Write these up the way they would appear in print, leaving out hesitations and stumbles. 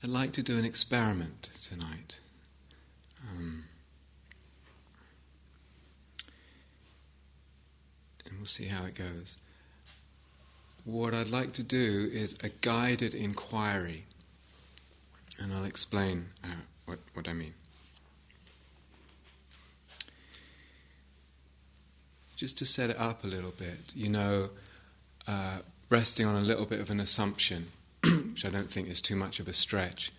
I'd like to do an experiment tonight. And we'll see how it goes. What I'd like to do is a guided inquiry. And I'll explain what I mean. Just to set it up a little bit, resting on a little bit of an assumption, which I don't think is too much of a stretch.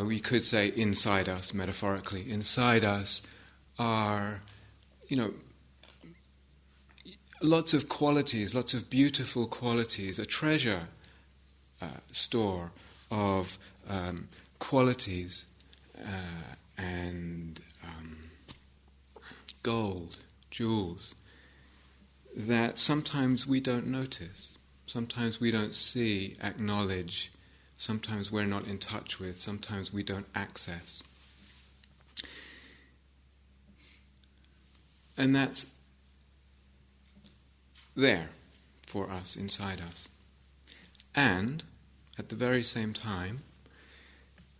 We could say inside us, metaphorically. Inside us are, lots of qualities, lots of beautiful qualities, a treasure store of qualities and gold, jewels, that sometimes we don't notice, sometimes we don't see, acknowledge, sometimes we're not in touch with, sometimes we don't access. And that's there for us, inside us. And at the very same time,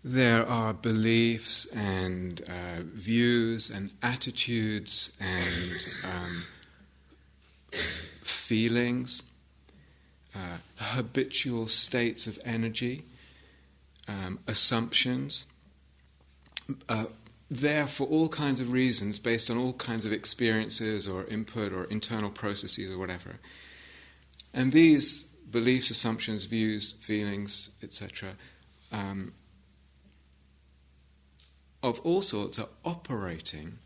there are beliefs and views and attitudes and feelings, habitual states of energy, assumptions, there for all kinds of reasons, based on all kinds of experiences or input or internal processes or whatever. And these beliefs, assumptions, views, feelings, etc., of all sorts are operating,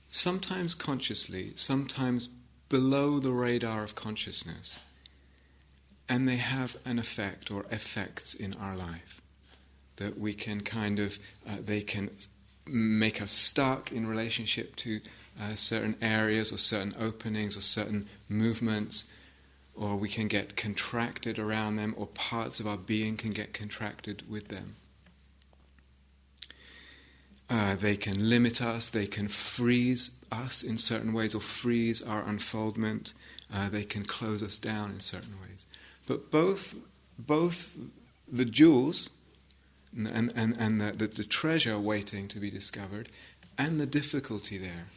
sometimes consciously, sometimes below the radar of consciousness, and they have an effect or effects in our life that we can they can make us stuck in relationship to certain areas or certain openings or certain movements, or we can get contracted around them, or parts of our being can get contracted with them. They can limit us, they can freeze us in certain ways, or freeze our unfoldment. They can close us down in certain ways. But both the jewels and the treasure waiting to be discovered, and the difficulty there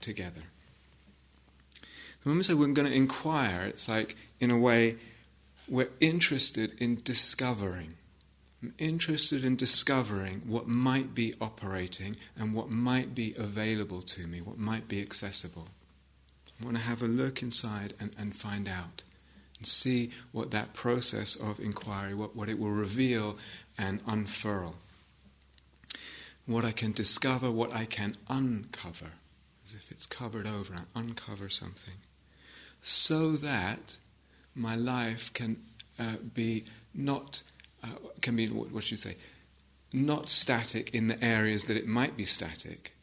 together. When we say we're going to inquire, it's like, in a way, we're interested in discovering. I'm interested in discovering what might be operating and what might be available to me, what might be accessible. I want to have a look inside and find out, and see what that process of inquiry, what it will reveal and unfurl. What I can discover, what I can uncover, as if it's covered over, and I uncover something, so that my life can be not... can be, what should you say, not static in the areas that it might be static,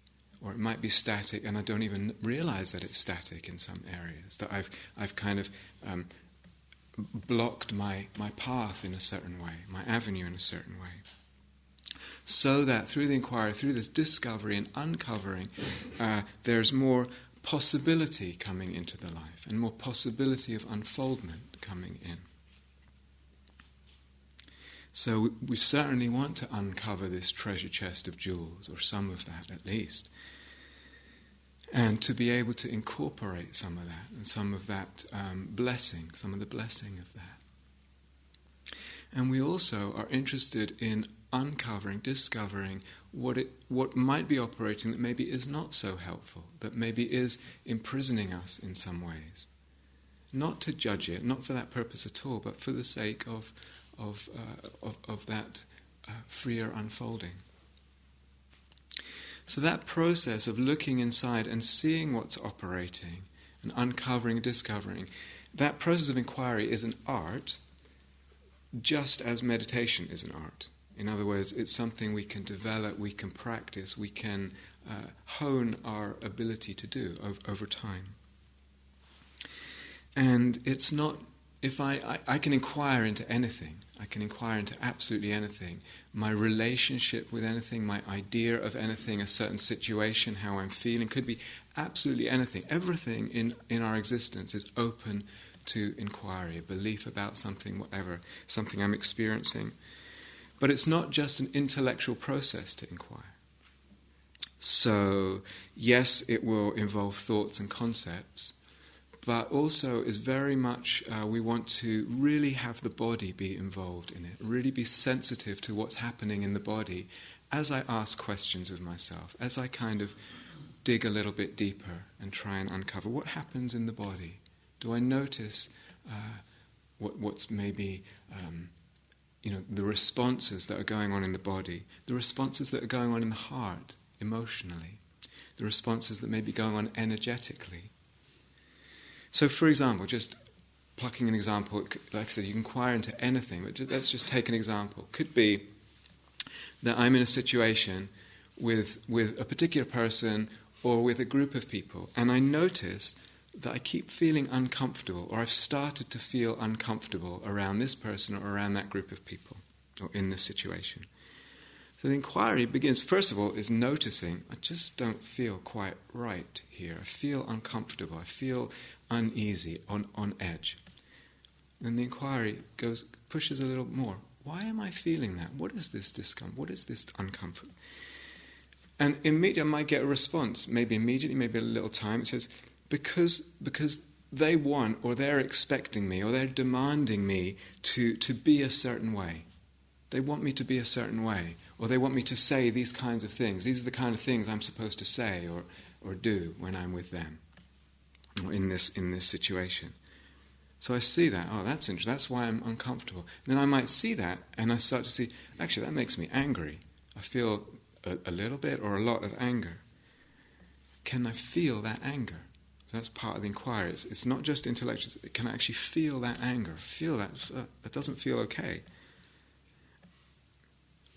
or it might be static and I don't even realize that it's static in some areas, that I've kind of blocked my path in a certain way, my avenue in a certain way. So that through the inquiry, through this discovery and uncovering, there's more possibility coming into the life, and more possibility of unfoldment coming in. So we certainly want to uncover this treasure chest of jewels, or some of that at least, and to be able to incorporate some of that, and some of that blessing, some of the blessing of that. And we also are interested in uncovering, discovering what might be operating that maybe is not so helpful, that maybe is imprisoning us in some ways. Not to judge it, not for that purpose at all, but for the sake of that freer unfolding. So that process of looking inside and seeing what's operating and uncovering, discovering, that process of inquiry is an art, just as meditation is an art. In other words, it's something we can develop, we can practice, we can hone our ability to do over time. And it's not, if I can inquire into anything, I can inquire into absolutely anything, my relationship with anything, my idea of anything, a certain situation, how I'm feeling, could be absolutely anything. Everything in our existence is open to inquiry, a belief about something, whatever, something I'm experiencing. But it's not just an intellectual process to inquire. So, yes, it will involve thoughts and concepts, but also is very much, we want to really have the body be involved in it, really be sensitive to what's happening in the body as I ask questions of myself, as I kind of dig a little bit deeper and try and uncover what happens in the body. Do I notice what's maybe, the responses that are going on in the body, the responses that are going on in the heart, emotionally, the responses that may be going on energetically. So, for example, just plucking an example, like I said, you can inquire into anything, but let's just take an example. Could be that I'm in a situation with a particular person or with a group of people, and I notice that I keep feeling uncomfortable, or I've started to feel uncomfortable around this person or around that group of people, or in this situation. So the inquiry begins, first of all, is noticing, I just don't feel quite right here. I feel uncomfortable. I feel uneasy, on edge. Then the inquiry pushes a little more. Why am I feeling that? What is this discomfort? What is this uncomfort? And immediately I might get a response, maybe immediately, maybe a little time. It says, because they want, or they're expecting me, or they're demanding me to be a certain way. They want me to be a certain way, or they want me to say these kinds of things. These are the kind of things I'm supposed to say or do when I'm with them, or in this situation. So I see that, that's interesting, that's why I'm uncomfortable. And then I might see that, and I start to see, actually that makes me angry. I feel a little bit or a lot of anger. Can I feel that anger? So that's part of the inquiry. It's not just intellectual, can I actually feel that anger? Feel that doesn't feel okay.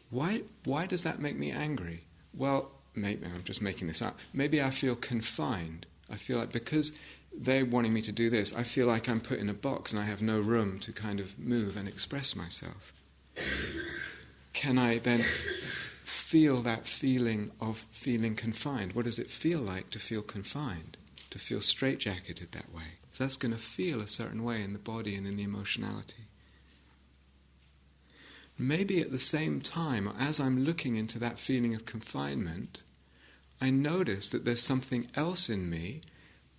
Why does that make me angry? Well, maybe I'm just making this up. Maybe I feel confined. I feel like because they're wanting me to do this, I feel like I'm put in a box and I have no room to kind of move and express myself. Can I then feel that feeling of feeling confined? What does it feel like to feel confined? To feel straitjacketed that way? So that's going to feel a certain way in the body and in the emotionality. Maybe at the same time, as I'm looking into that feeling of confinement, I notice that there's something else in me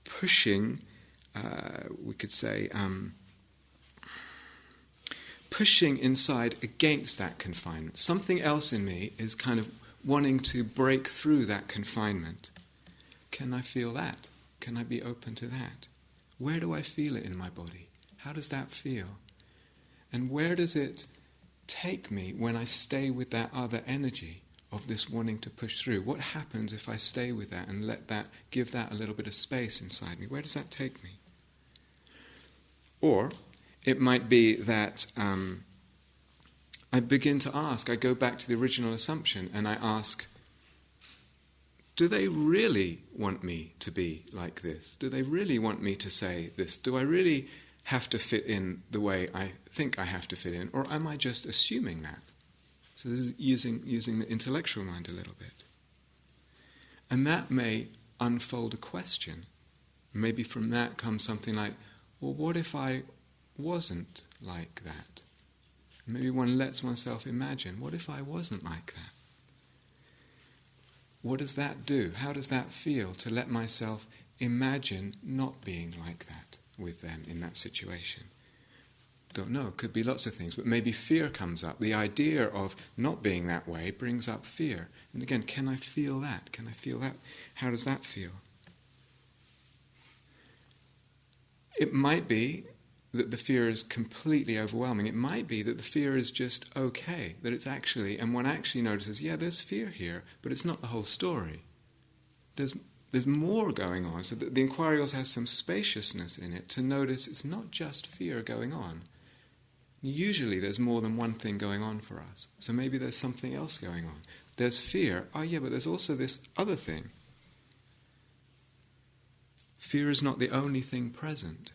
pushing, we could say, pushing inside against that confinement. Something else in me is kind of wanting to break through that confinement. Can I feel that? Can I be open to that? Where do I feel it in my body? How does that feel? And where does it take me when I stay with that other energy of this wanting to push through? What happens if I stay with that and give that a little bit of space inside me? Where does that take me? Or it might be that I begin to ask, I go back to the original assumption and I ask, do they really want me to be like this? Do they really want me to say this? Do I really have to fit in the way I think I have to fit in, or am I just assuming that? So this is using the intellectual mind a little bit. And that may unfold a question. Maybe from that comes something like, well, what if I wasn't like that? Maybe one lets oneself imagine, what if I wasn't like that? What does that do? How does that feel to let myself imagine not being like that with them in that situation? Don't know, it could be lots of things, but maybe fear comes up. The idea of not being that way brings up fear. And again, can I feel that? Can I feel that? How does that feel? It might be that the fear is completely overwhelming. It might be that the fear is just okay, that it's actually, and one actually notices, yeah, there's fear here, but it's not the whole story. There's more going on, so that the inquiry also has some spaciousness in it to notice it's not just fear going on. Usually there's more than one thing going on for us. So maybe there's something else going on. There's fear, but there's also this other thing. Fear is not the only thing present.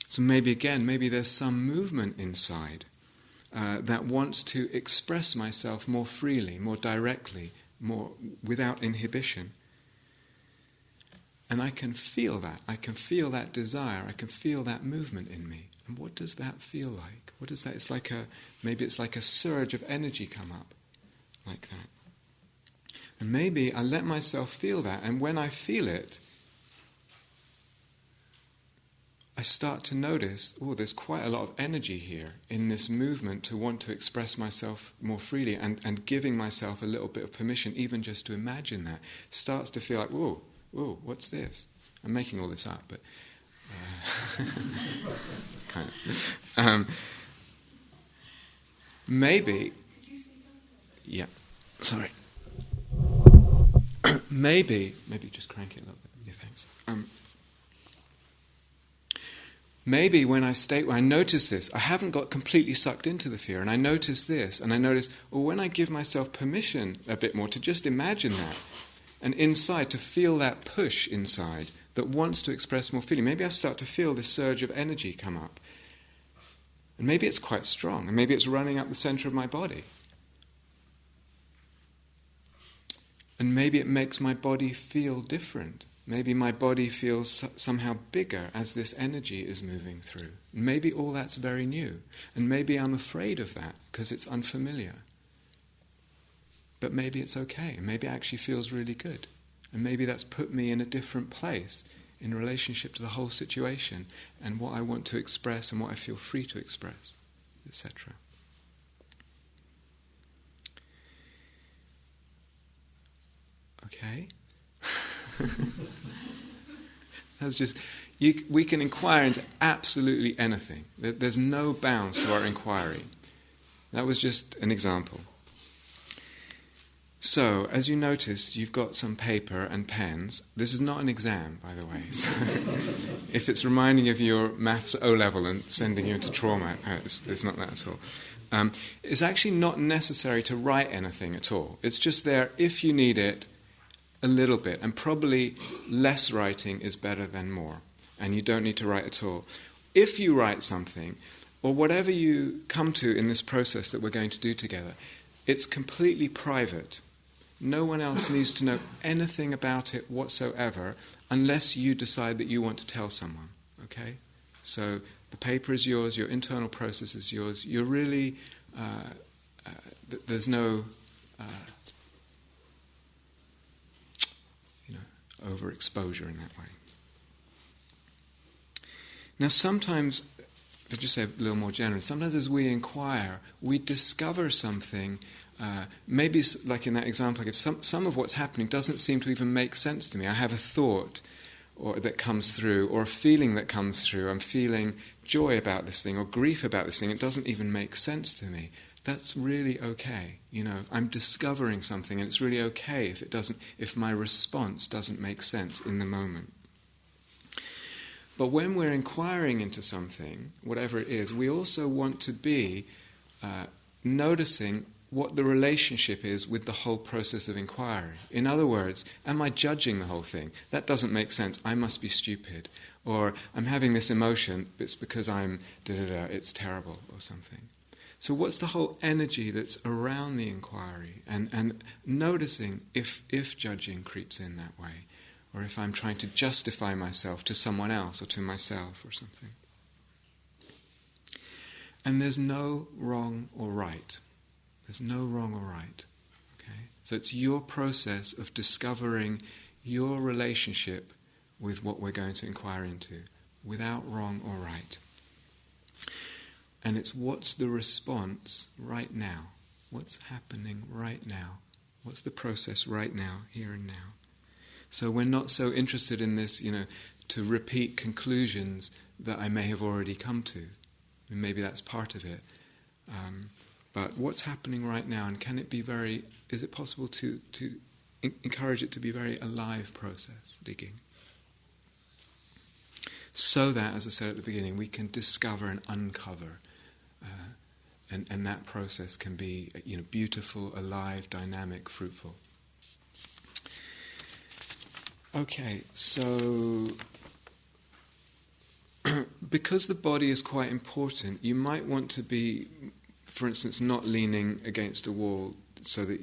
So maybe there's some movement inside that wants to express myself more freely, more directly, more without inhibition. And I can feel that. I can feel that desire. I can feel that movement in me. And what does that feel like? What is that? It's like maybe it's like a surge of energy come up, like that. And maybe I let myself feel that, and when I feel it, I start to notice, there's quite a lot of energy here in this movement to want to express myself more freely, and giving myself a little bit of permission, even just to imagine that, starts to feel like, whoa, what's this? I'm making all this up, but kind of. Maybe, yeah, sorry. maybe just crank it a little bit. Yeah, thanks. Maybe when I notice this, I haven't got completely sucked into the fear, and I notice this, and I notice, when I give myself permission a bit more to just imagine that, and inside to feel that push inside that wants to express more feeling, maybe I start to feel this surge of energy come up. And maybe it's quite strong, and maybe it's running up the center of my body. And maybe it makes my body feel different. Maybe my body feels somehow bigger as this energy is moving through. Maybe all that's very new. And maybe I'm afraid of that because it's unfamiliar. But maybe it's okay. Maybe it actually feels really good. And maybe that's put me in a different place in relationship to the whole situation and what I want to express and what I feel free to express, etc. Okay? That's just, we can inquire into absolutely anything. There's no bounds to our inquiry. That was just an example. So, as you noticed, you've got some paper and pens. This is not an exam, by the way. So if it's reminding you of your maths O-level and sending you into trauma, it's not that at all. It's actually not necessary to write anything at all. It's just there if you need it a little bit, and probably less writing is better than more, and you don't need to write at all. If you write something, or whatever you come to in this process that we're going to do together, it's completely private. No one else needs to know anything about it whatsoever unless you decide that you want to tell someone, okay? So the paper is yours, your internal process is yours. You're really, there's no, overexposure in that way. Now sometimes, if I just say a little more generally, sometimes as we inquire, we discover something. Maybe, like in that example I give, some of what's happening doesn't seem to even make sense to me. I have a thought that comes through, or a feeling that comes through. I'm feeling joy about this thing, or grief about this thing. It doesn't even make sense to me. That's really okay. I'm discovering something, and it's really okay if my response doesn't make sense in the moment. But when we're inquiring into something, whatever it is, we also want to be noticing what the relationship is with the whole process of inquiry. In other words, am I judging the whole thing? That doesn't make sense. I must be stupid. Or I'm having this emotion, it's because I'm it's terrible or something. So what's the whole energy that's around the inquiry? And noticing if judging creeps in that way, or if I'm trying to justify myself to someone else or to myself or something. And there's no wrong or right. There's no wrong or right. Okay? So it's your process of discovering your relationship with what we're going to inquire into, without wrong or right. And it's what's the response right now? What's happening right now? What's the process right now, here and now? So we're not so interested in this, to repeat conclusions that I may have already come to. And maybe that's part of it. But what's happening right now, and is it possible to encourage it to be a very alive process, digging? So that, as I said at the beginning, we can discover and uncover. And that process can be, beautiful, alive, dynamic, fruitful. Okay, so because the body is quite important, you might want to be, for instance, not leaning against a wall, so that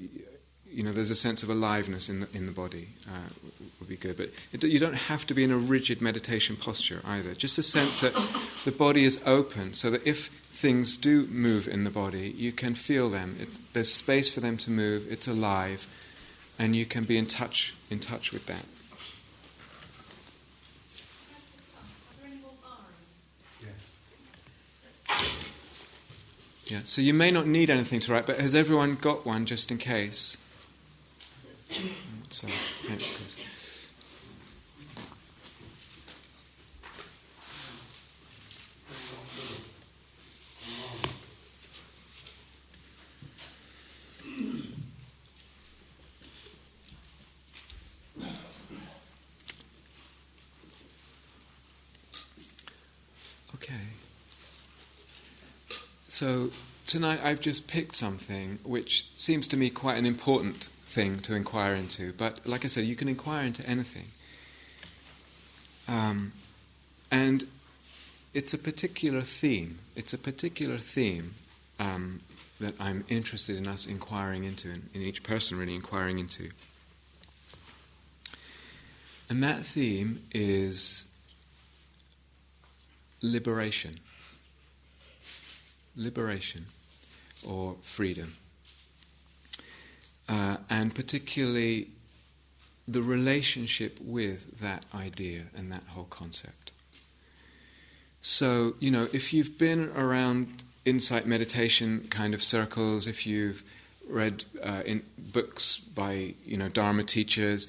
there's a sense of aliveness in the body would be good. But you don't have to be in a rigid meditation posture either. Just a sense that the body is open, so that if things do move in the body, you can feel them. There's space for them to move. It's alive, and you can be in touch with that. Yeah, so you may not need anything to write, but has everyone got one just in case? So, thanks, Chris. Okay. So tonight I've just picked something which seems to me quite an important thing to inquire into. But like I said, you can inquire into anything. And it's a particular theme. It's a particular theme that I'm interested in us inquiring into, and in each person really inquiring into. And that theme is liberation. Liberation, or freedom. And particularly the relationship with that idea and that whole concept. So, if you've been around insight meditation kind of circles, if you've read in books by, Dharma teachers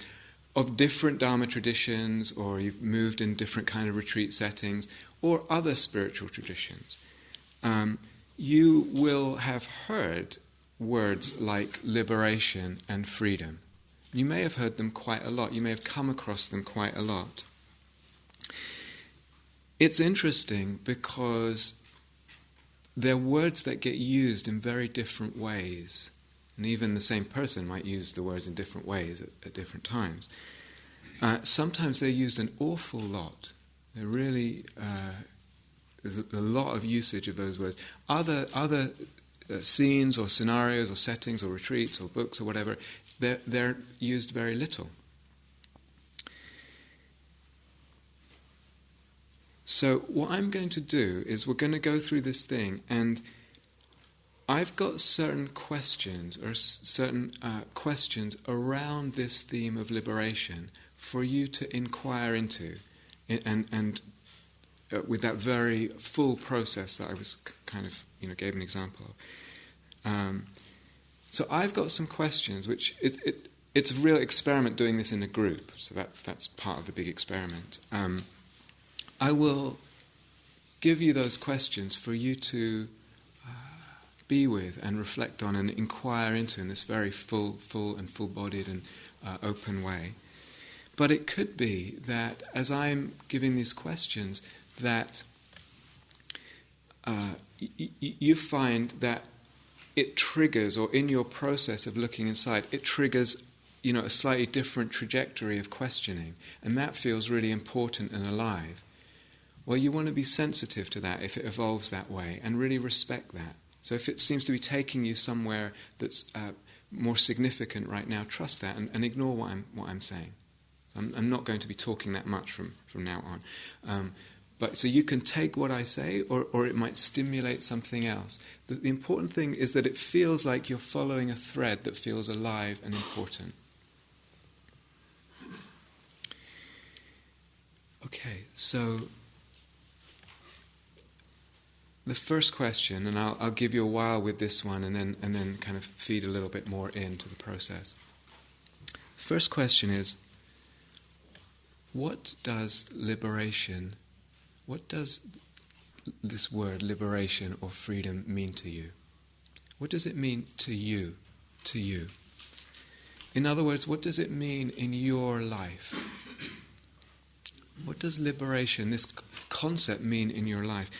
of different Dharma traditions, or you've moved in different kind of retreat settings, or other spiritual traditions, you will have heard words like liberation and freedom. You may have heard them quite a lot. You may have come across them quite a lot. It's interesting because they're words that get used in very different ways. And even the same person might use the words in different ways at different times. Sometimes they're used an awful lot. They're really... There's a lot of usage of those words. Other scenes or scenarios or settings or retreats or books or whatever, they're used very little. So what I'm going to do is we're going to go through this thing, and I've got certain questions around this theme of liberation for you to inquire into, and with that very full process that I was kind of, gave an example of. So I've got some questions, which it's a real experiment doing this in a group, so that's part of the big experiment. I will give you those questions for you to be with and reflect on and inquire into in this very full and full-bodied and open way. But it could be that as I'm giving these questions, that you find that it triggers, or in your process of looking inside, it triggers, a slightly different trajectory of questioning, and that feels really important and alive. Well, you want to be sensitive to that if it evolves that way, and really respect that. So if it seems to be taking you somewhere that's more significant right now, trust that and ignore what I'm saying. I'm not going to be talking that much from now on. But so you can take what I say, or it might stimulate something else. The important thing is that it feels like you're following a thread that feels alive and important. Okay, so the first question, and I'll give you a while with this one, and then kind of feed a little bit more into the process. First question is, what does this word liberation or freedom mean to you? What does it mean to you? To you? In other words, what does it mean in your life? What does liberation, this concept, mean in your life?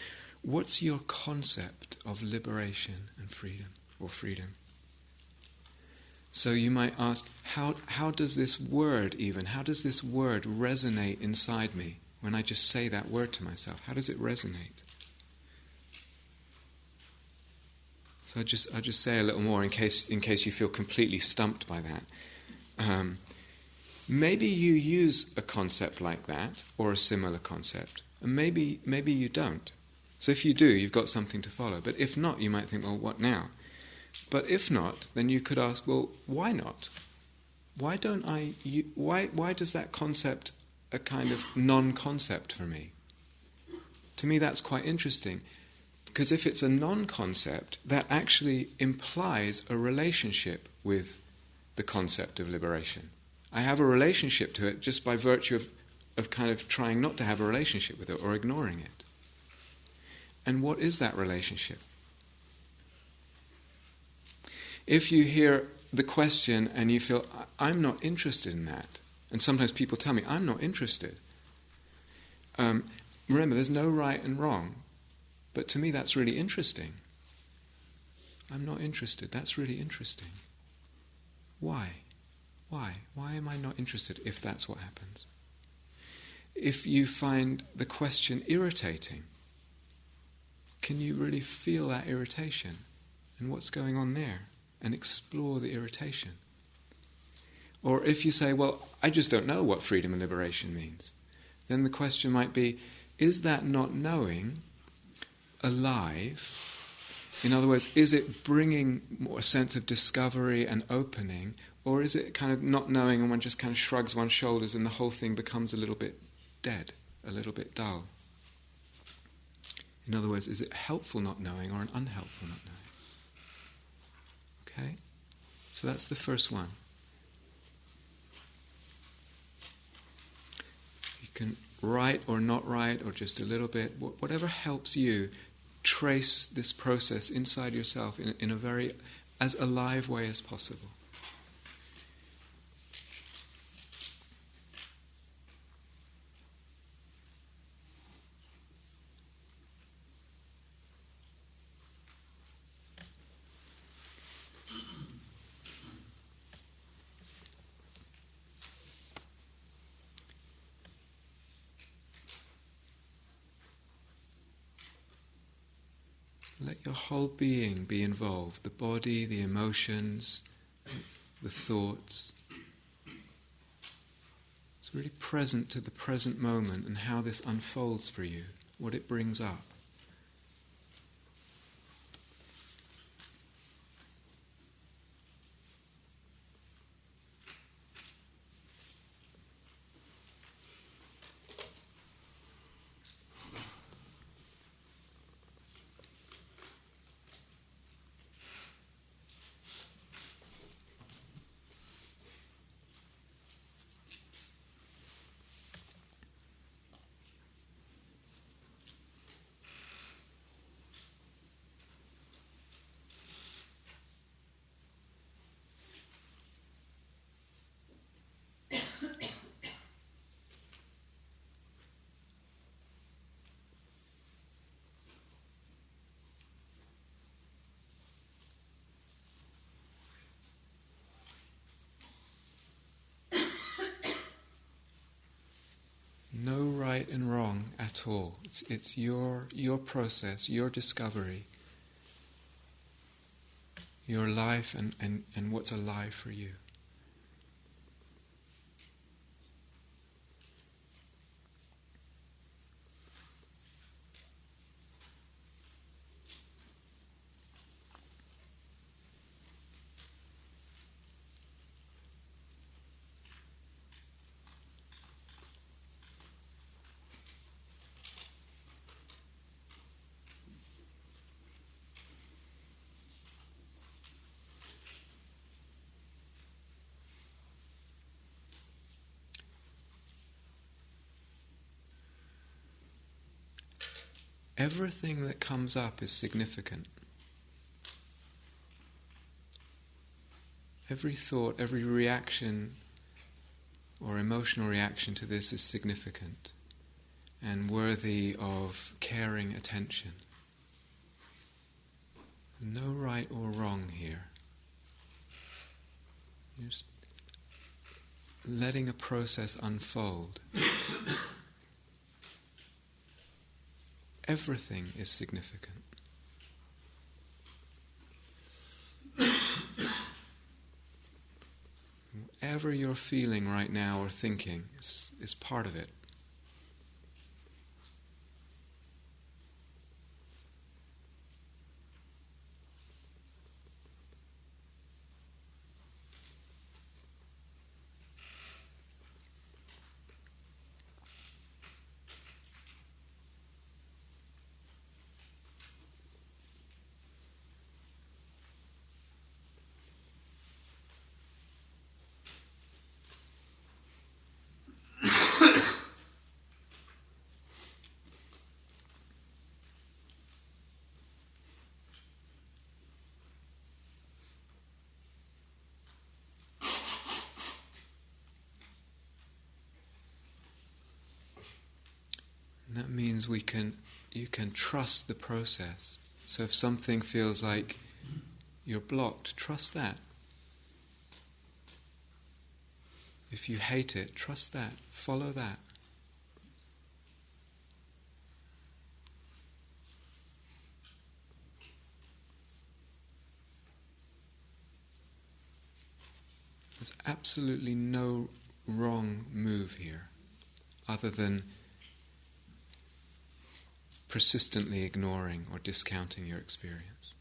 What's your concept of liberation and freedom, or freedom? So you might ask, how does this word resonate inside me when I just say that word to myself? How does it resonate? So I'll just say a little more in case you feel completely stumped by that. Maybe you use a concept like that or a similar concept, and maybe you don't. So if you do, you've got something to follow. But if not, you might think, well, what now? But if not, then you could ask, well, why not? Why don't I? Why does that concept a kind of non-concept for me? To me, that's quite interesting, because if it's a non-concept, that actually implies a relationship with the concept of liberation. I have a relationship to it just by virtue of kind of trying not to have a relationship with it or ignoring it. And what is that relationship? If you hear the question and you feel, I'm not interested in that, and sometimes people tell me, I'm not interested. Remember, there's no right and wrong, but to me that's really interesting. I'm not interested. That's really interesting. Why? Why am I not interested if that's what happens? If you find the question irritating, can you really feel that irritation and what's going on there and explore the irritation? Or if you say, well, I just don't know what freedom and liberation means, then the question might be, is that not knowing alive? In other words, is it bringing more a sense of discovery and opening, or is it kind of not knowing and one just kind of shrugs one's shoulders and the whole thing becomes a little bit dead, a little bit dull? In other words, is it helpful not knowing or an unhelpful not knowing? Okay? So that's the first one. You can write or not write or just a little bit, whatever helps you trace this process inside yourself in a very as alive way as possible. Let your whole being be involved, the body, the emotions, the thoughts. It's really present to the present moment and how this unfolds for you, what it brings up. No right and wrong at all. It's your process, your discovery, your life and what's alive for you. Everything that comes up is significant. Every thought, every reaction or emotional reaction to this is significant and worthy of caring attention. No right or wrong here. Just letting a process unfold. Everything is significant. whatever you're feeling right now or thinking is part of it. And that means you can trust the process. So if something feels like you're blocked, trust that. If you hate it, trust that. Follow that. There's absolutely no wrong move here, other than persistently ignoring or discounting your experience.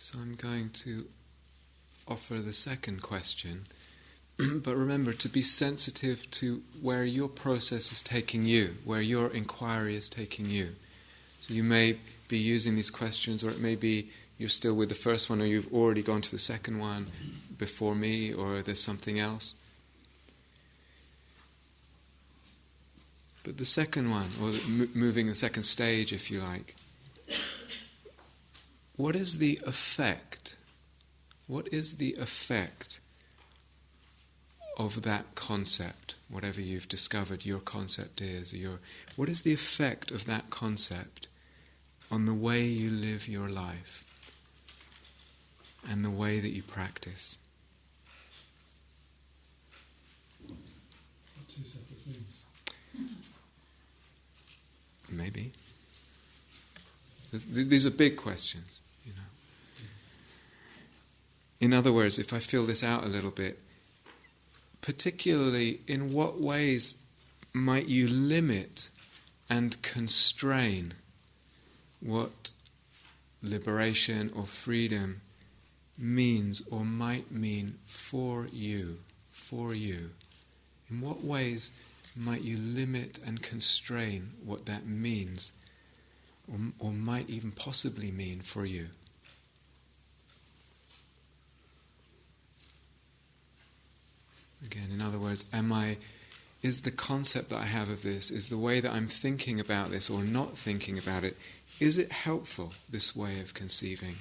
So I'm going to offer the second question, but remember to be sensitive to where your process is taking you, where your inquiry is taking you. So you may be using these questions, or it may be you're still with the first one, or you've already gone to the second one before me, or there's something else. But the second one, or moving the second stage, if you like, what is the effect? What is the effect of that concept, whatever you've discovered your concept is? What is the effect of that concept on the way you live your life and the way that you practice? Two separate things. Maybe. These are big questions, you know. In other words, if I fill this out a little bit, particularly in what ways might you limit and constrain what liberation or freedom means or might mean for you? In what ways might you limit and constrain what that means or might even possibly mean for you? Again, in other words, is the concept that I have of this, is the way that I'm thinking about this or not thinking about it, is it helpful, this way of conceiving,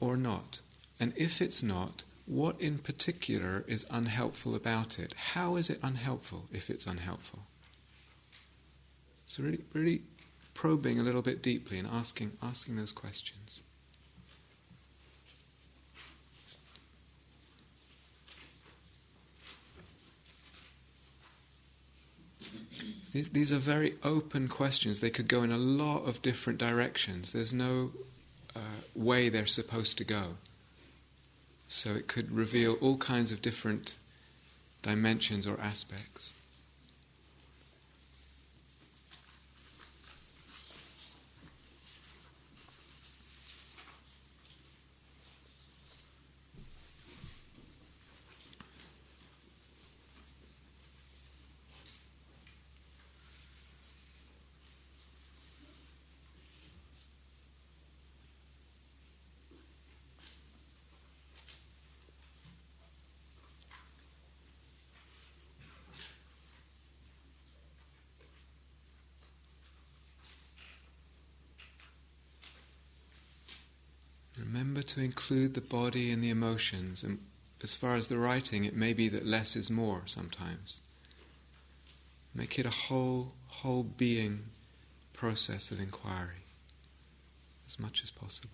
or not? And if it's not, what in particular is unhelpful about it? How is it unhelpful if it's unhelpful? So really probing a little bit deeply and asking those questions. These are very open questions. They could go in a lot of different directions. There's no way they're supposed to go. So it could reveal all kinds of different dimensions or aspects. Remember to include the body and the emotions, and as far as the writing, it may be that less is more sometimes. Make it a whole being process of inquiry as much as possible.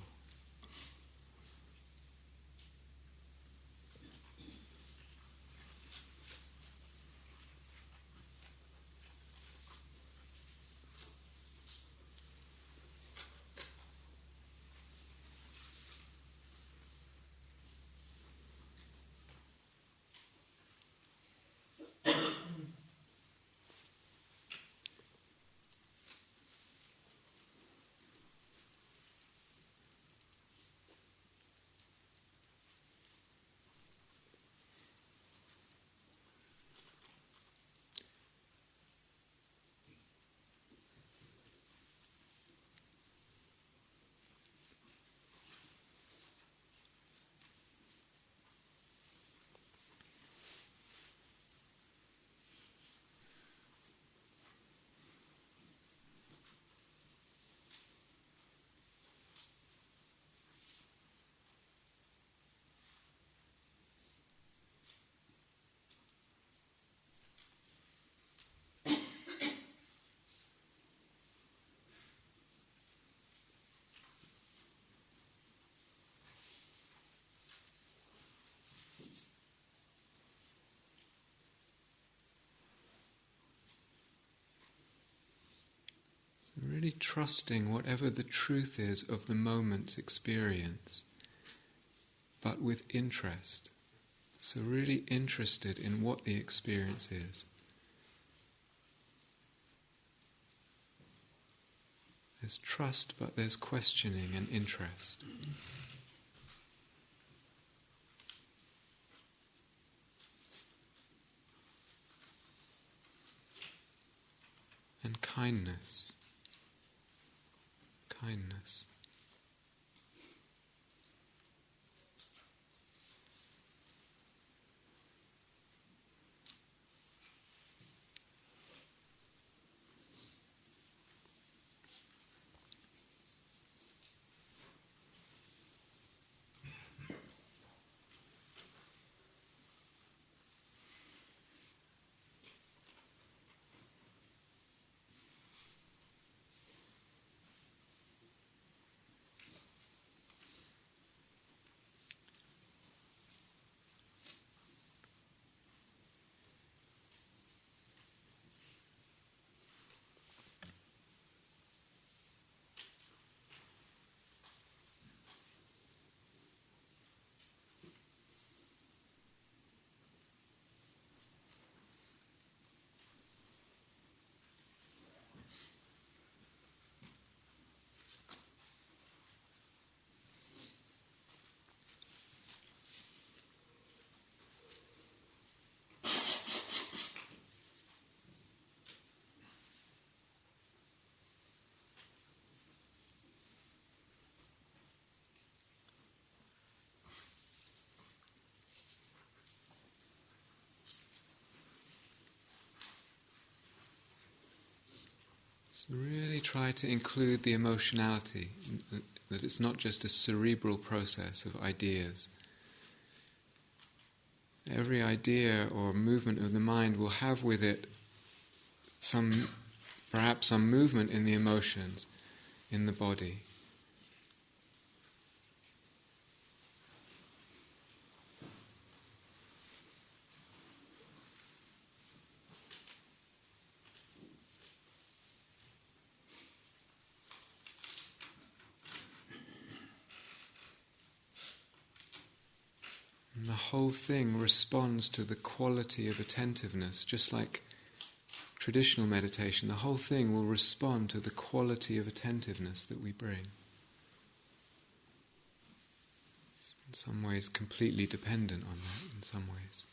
Really trusting whatever the truth is of the moment's experience, but with interest. So really interested in what the experience is. There's trust, but there's questioning and interest. And kindness. Kindness. So really try to include the emotionality, that it's not just a cerebral process of ideas. Every idea or movement of the mind will have with it perhaps some movement in the emotions, in the body. And the whole thing responds to the quality of attentiveness, just like traditional meditation. The whole thing will respond to the quality of attentiveness that we bring. It's in some ways completely dependent on that, in some ways.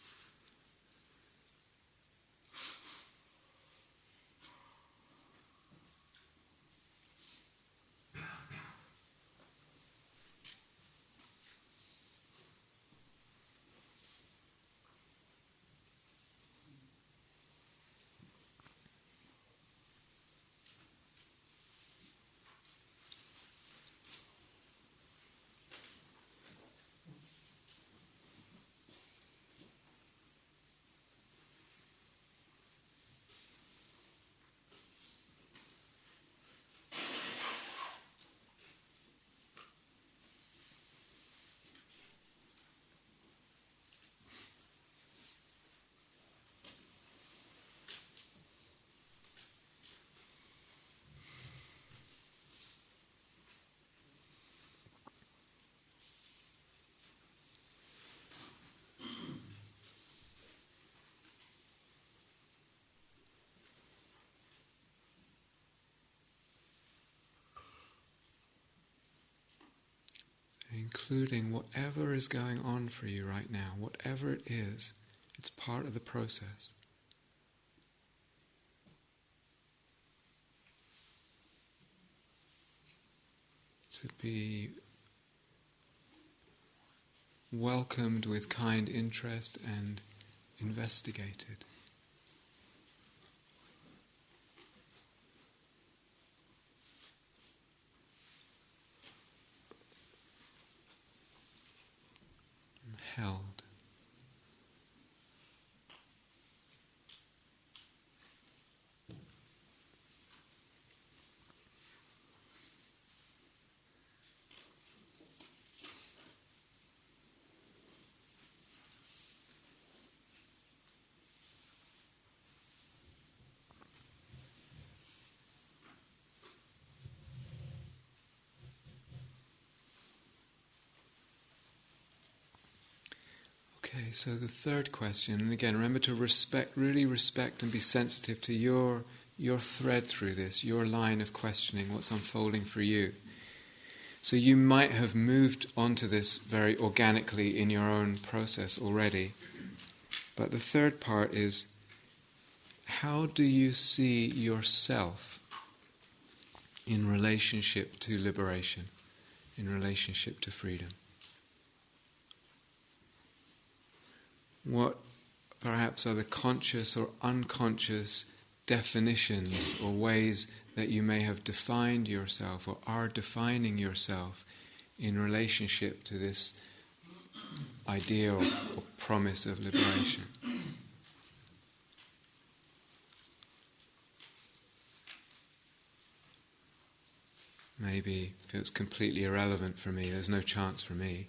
Including whatever is going on for you right now, whatever it is, it's part of the process. To be welcomed with kind interest and investigated. Held. Okay, so the third question, and again, remember to really respect and be sensitive to your thread through this, your line of questioning, what's unfolding for you. So you might have moved onto this very organically in your own process already. But the third part is, how do you see yourself in relationship to liberation, in relationship to freedom? What perhaps are the conscious or unconscious definitions or ways that you may have defined yourself or are defining yourself in relationship to this idea or promise of liberation? Maybe if it's completely irrelevant for me, there's no chance for me.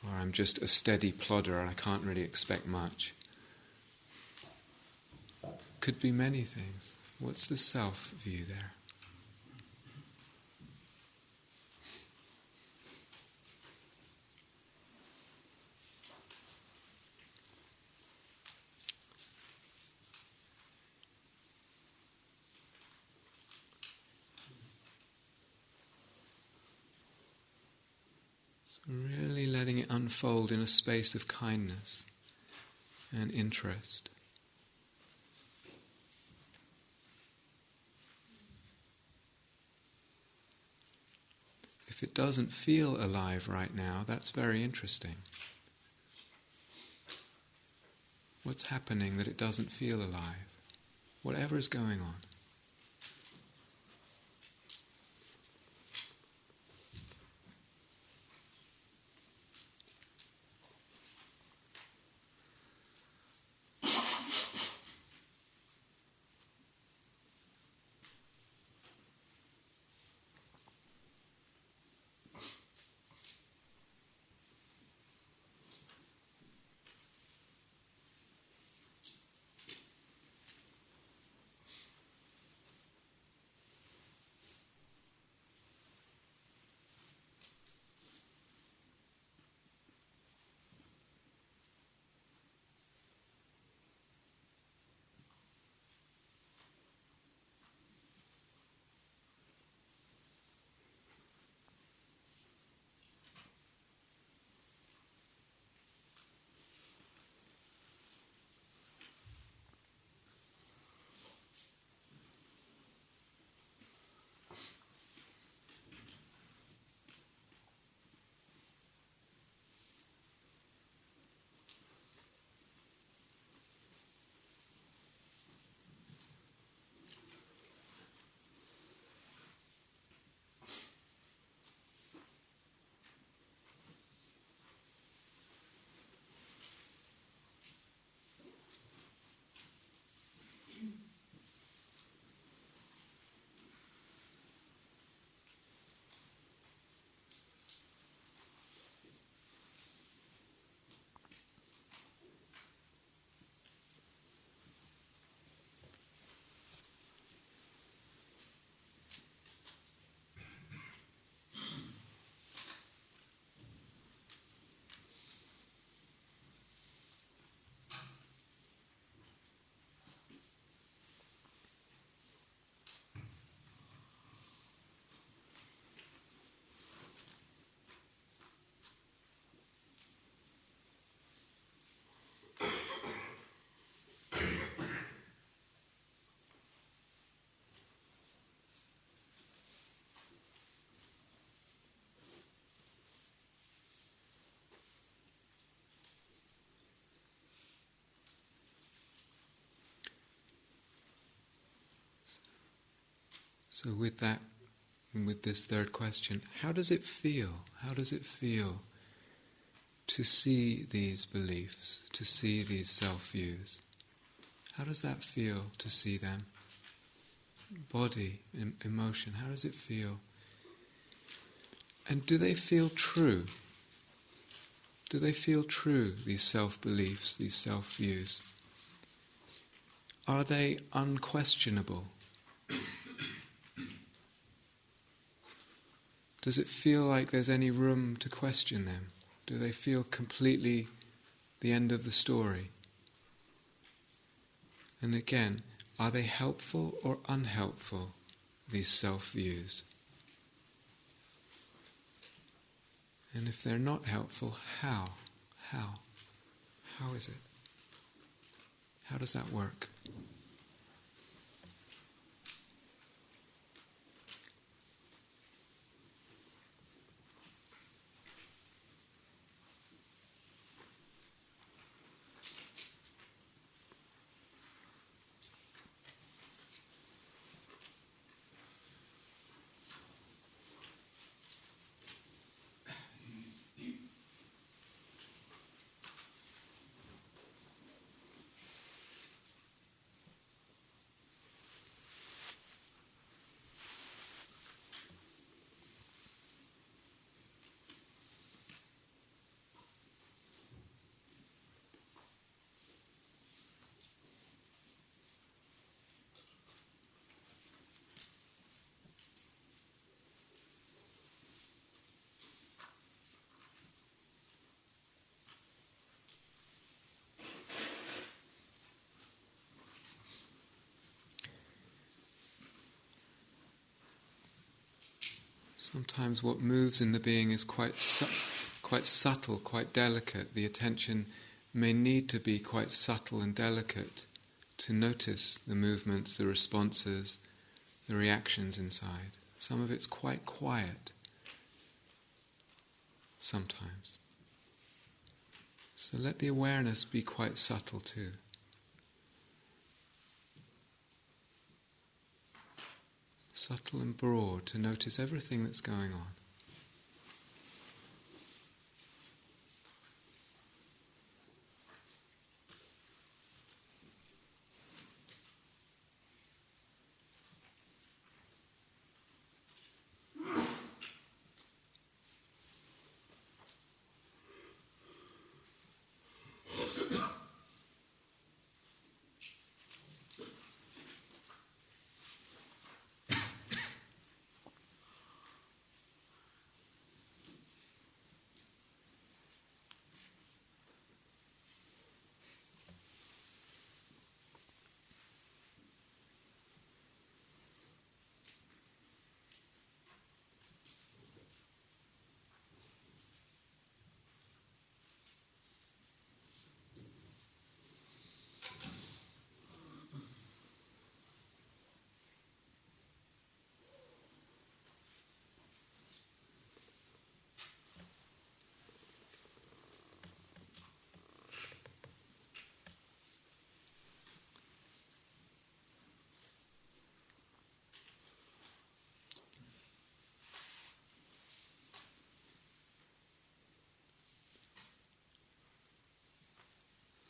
Or I'm just a steady plodder and I can't really expect much. Could be many things. What's the self view there? Really letting it unfold in a space of kindness and interest. If it doesn't feel alive right now, that's very interesting. What's happening that it doesn't feel alive? Whatever is going on. So with that, and with this third question, how does it feel? How does it feel to see these beliefs, to see these self-views? How does that feel to see them? Body, emotion, how does it feel? And do they feel true? Do they feel true, these self-beliefs, these self-views? Are they unquestionable? Does it feel like there's any room to question them? Do they feel completely the end of the story? And again, are they helpful or unhelpful, these self-views? And if they're not helpful, how? How? How is it? How does that work? Sometimes what moves in the being is quite subtle, quite delicate. The attention may need to be quite subtle and delicate to notice the movements, the responses, the reactions inside. Some of it's quite quiet, sometimes. So let the awareness be quite subtle too. Subtle and broad, to notice everything that's going on.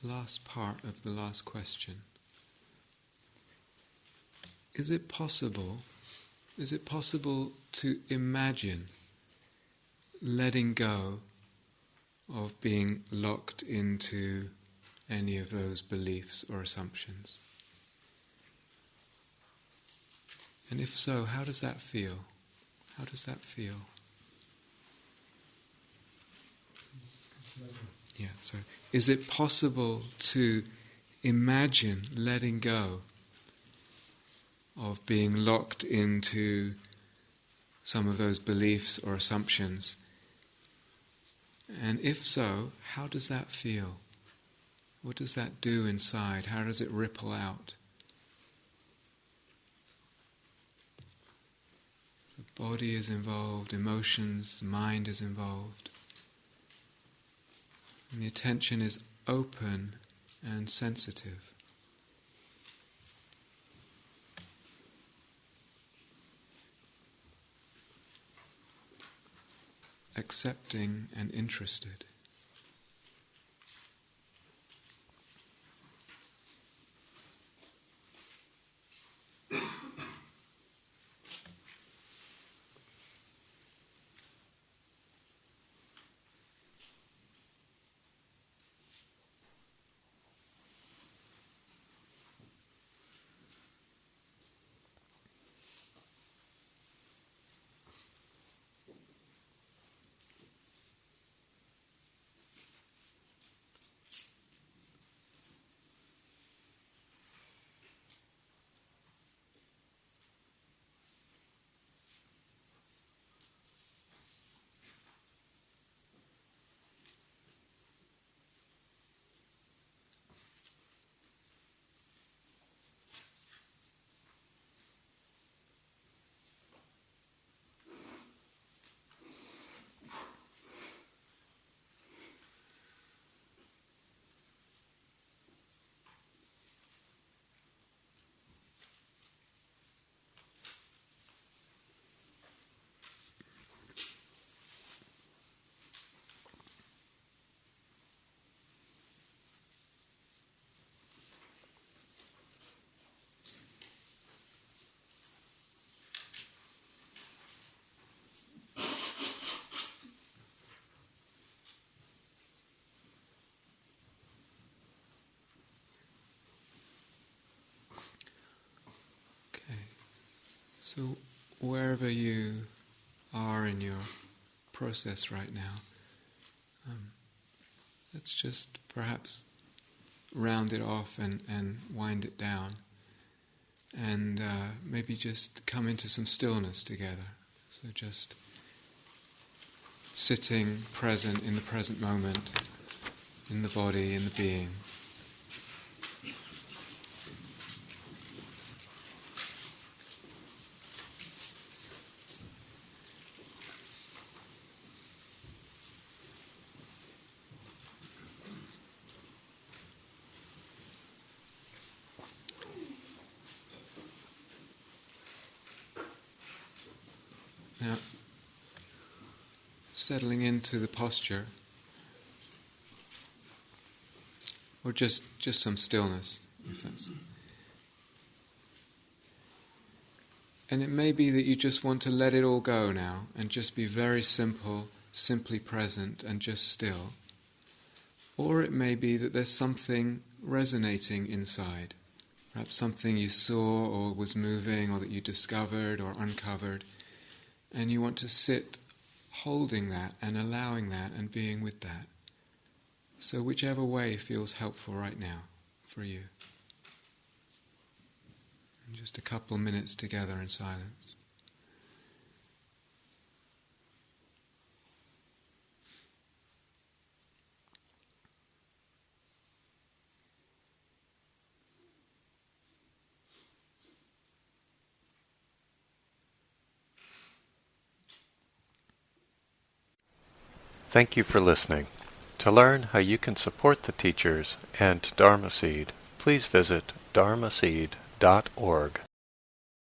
Last part of the last question. Is it possible to imagine letting go of being locked into any of those beliefs or assumptions? And if so, how does that feel? How does that feel? Yeah, so is it possible to imagine letting go of being locked into some of those beliefs or assumptions? And if so, how does that feel? What does that do inside? How does it ripple out? The body is involved, emotions, mind is involved. And the attention is open and sensitive. accepting and interested. So wherever you are in your process right now, let's just perhaps round it off and wind it down, and maybe just come into some stillness together. So just sitting present in the present moment, in the body, in the being. Now, settling into the posture, or just some stillness, if that's. And it may be that you just want to let it all go now and just be very simple, simply present and just still. Or it may be that there's something resonating inside, perhaps something you saw or was moving or that you discovered or uncovered. And you want to sit holding that and allowing that and being with that. So whichever way feels helpful right now for you. And just a couple of minutes together in silence. Thank you for listening. To learn how you can support the teachers and Dharma Seed, please visit dharmaseed.org.